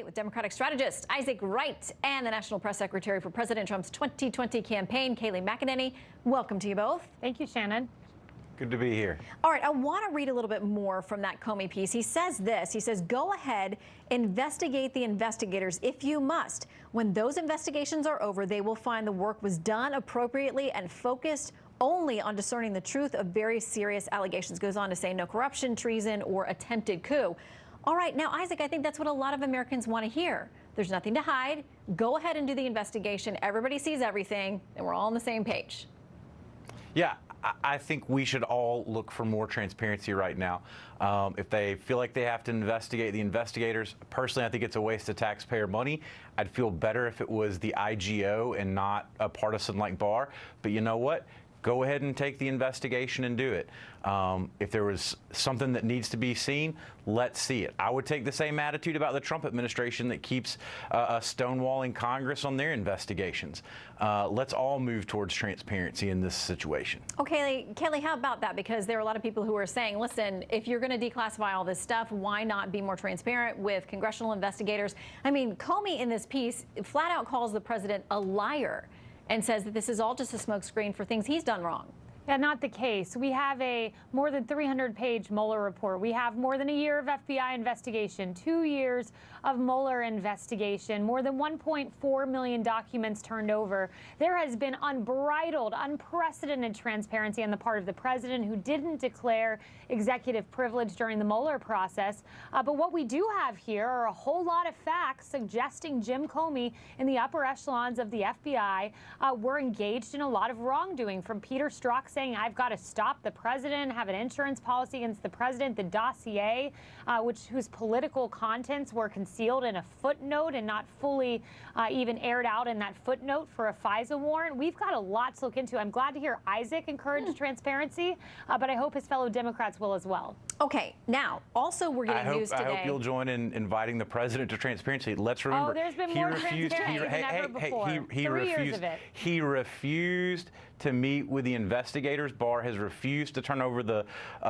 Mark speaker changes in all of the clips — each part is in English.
Speaker 1: debate with Democratic strategist Isaac Wright and the National Press Secretary for President Trump's 2020 campaign, Kayleigh McEnany. Welcome to you both.
Speaker 2: Thank you, Shannon.
Speaker 3: Good to be here.
Speaker 1: All right, I want to read a little bit more from that Comey piece. He says this, he says, go ahead, investigate the investigators if you must. When those investigations are over, they will find the work was done appropriately and focused only on discerning the truth of very serious allegations. Goes on to say no corruption, treason, or attempted coup. All right, now, Isaac, I think that's what a lot of Americans want to hear. There's nothing to hide. Go ahead and do the investigation. Everybody sees everything, and we're all on the same page.
Speaker 3: Yeah, I think we should all look for more transparency right now. If they feel like they have to investigate the investigators, personally, I think it's a waste of taxpayer money. I'd feel better if it was the IGO and not a partisan like Barr. But you know what? Go ahead and take the investigation and do it. If there was something that needs to be seen, let's see it. I would take the same attitude about the Trump administration that keeps stonewalling Congress on their investigations. Let's all move towards transparency in this situation.
Speaker 1: Okay, Kayleigh, how about that? Because there are a lot of people who are saying, listen, if you're going to declassify all this stuff, why not be more transparent with congressional investigators? I mean, Comey in this piece flat out calls the president a liar and says that this is all just a smokescreen for things he's done wrong.
Speaker 2: Yeah, not the case. We have a more than 300-page Mueller report. We have more than a year of FBI investigation, 2 years of Mueller investigation, more than 1.4 million documents turned over. There has been unbridled, unprecedented transparency on the part of the president, who didn't declare executive privilege during the Mueller process. But what we do have here are a whole lot of facts suggesting Jim Comey and the upper echelons of the FBI were engaged in a lot of wrongdoing, from Peter Strzok saying, I've got to stop the president, have an insurance policy against the president, the dossier, whose political contents were concealed in a footnote and not fully even aired out in that footnote for a FISA warrant. We've got a lot to look into. I'm glad to hear Isaac encourage transparency, but I hope his fellow Democrats will as well.
Speaker 1: Okay, now, also we're getting news today.
Speaker 3: I hope you'll join in inviting the president to transparency. Let's remember,
Speaker 2: oh, there's been more transparency than ever before.
Speaker 3: He refused to meet with the investigators. Barr has refused to turn over the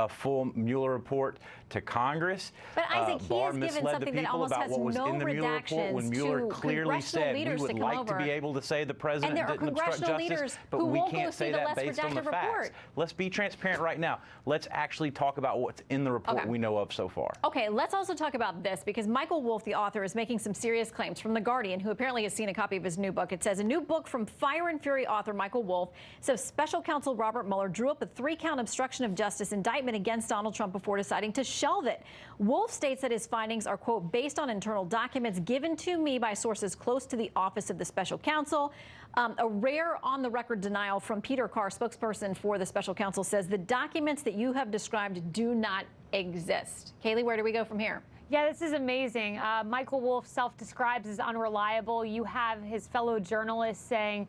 Speaker 3: full Mueller report to Congress.
Speaker 1: But Isaac, he has given something that almost has no redactions
Speaker 3: when Mueller clearly said we would like to be able to say the president didn't obstruct justice, but we can't say that based on the facts. Let's be transparent right now. Let's actually talk about what's in the report we know of so far.
Speaker 1: Okay, let's also talk about this, because Michael Wolff, the author, is making some serious claims from The Guardian, who apparently has seen a copy of his new book. It says, a new book from Fire and Fury author Michael Wolff says special counsel Robert Mueller drew up a 3-count obstruction of justice indictment against Donald Trump before deciding to shelve it. Wolff states that his findings are, quote, based on internal documents given to me by sources close to the office of the special counsel. A rare on-the-record denial from Peter Carr, spokesperson for the special counsel, says the documents that you have described do not exist. Kayleigh, where do we go from here?
Speaker 2: Yeah, this is amazing. Michael Wolff self-describes as unreliable. You have his fellow journalists saying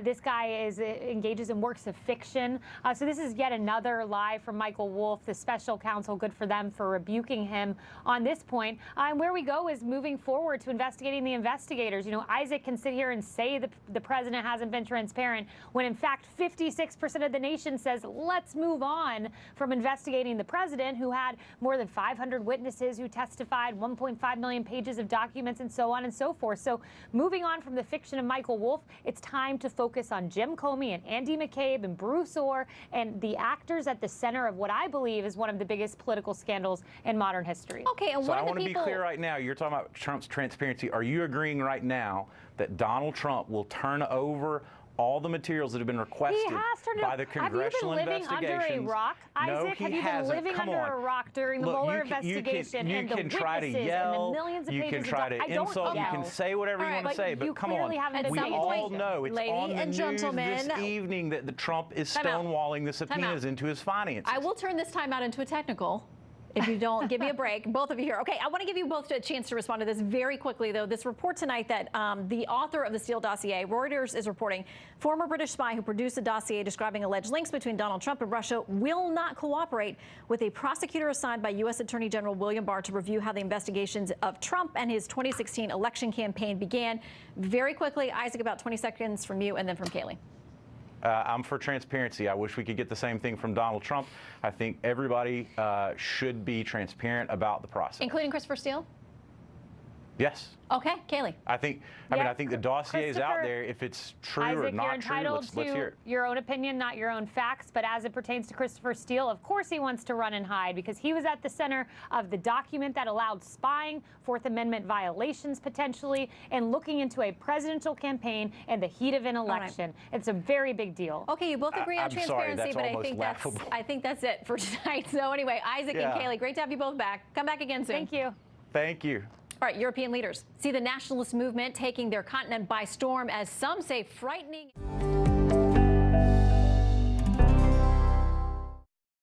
Speaker 2: this guy engages in works of fiction. So this is yet another lie from Michael Wolff, the special counsel. Good for them for rebuking him on this point. And where we go is moving forward to investigating the investigators. You know, Isaac can sit here and say the president hasn't been transparent, when in fact 56% of the nation says let's move on from investigating the president, who had more than 500 witnesses who testified, 1.5 million pages of documents, and so on and so forth. So moving on from the fiction of Michael Wolff, it's time to focus on Jim Comey and Andy McCabe and Bruce Orr and the actors at the center of what I believe is one of the biggest political scandals in modern history.
Speaker 1: Okay, and
Speaker 3: so I want to be clear right now. You're talking about Trump's transparency. Are you agreeing right now that Donald Trump will turn over all the materials that have been requested by the congressional investigations?
Speaker 2: Have you been living under a rock, Isaac?
Speaker 3: No, he hasn't.
Speaker 2: Have you been living under a rock during the Mueller investigation and the witnesses and the millions of pages?
Speaker 3: You can try to insult, you can say whatever you want to say, but come on. We all know it's on the news this evening that the Trump is stonewalling the subpoenas into his finances.
Speaker 1: I will turn this time out into a technical, if you don't give me a break, both of you here. Okay, I want to give you both a chance to respond to this very quickly, though. This report tonight that the author of the Steele dossier, Reuters, is reporting, former British spy who produced a dossier describing alleged links between Donald Trump and Russia, will not cooperate with a prosecutor assigned by U.S. Attorney General William Barr to review how the investigations of Trump and his 2016 election campaign began. Very quickly, Isaac, about 20 seconds from you and then from Kayleigh.
Speaker 3: I'm for transparency. I wish we could get the same thing from Donald Trump. I think everybody should be transparent about the process.
Speaker 1: Including Christopher Steele?
Speaker 3: Yes.
Speaker 1: Okay, Kaylee.
Speaker 3: I think the dossier is out there. If it's true or
Speaker 2: Isaac,
Speaker 3: not
Speaker 2: you're
Speaker 3: true,
Speaker 2: entitled
Speaker 3: let's hear it.
Speaker 2: to your own opinion, not your own facts. But as it pertains to Christopher Steele, of course he wants to run and hide because he was at the center of the document that allowed spying, Fourth Amendment violations potentially, and looking into a presidential campaign in the heat of an election. Right. It's a very big deal.
Speaker 1: Okay, you both agree on
Speaker 3: I'm
Speaker 1: transparency,
Speaker 3: sorry,
Speaker 1: but I think that's it for tonight. So anyway, Isaac and Kaylee, great to have you both back. Come back again soon.
Speaker 2: Thank you.
Speaker 3: Thank you.
Speaker 1: All right, European leaders see the nationalist movement taking their continent by storm as some say frightening.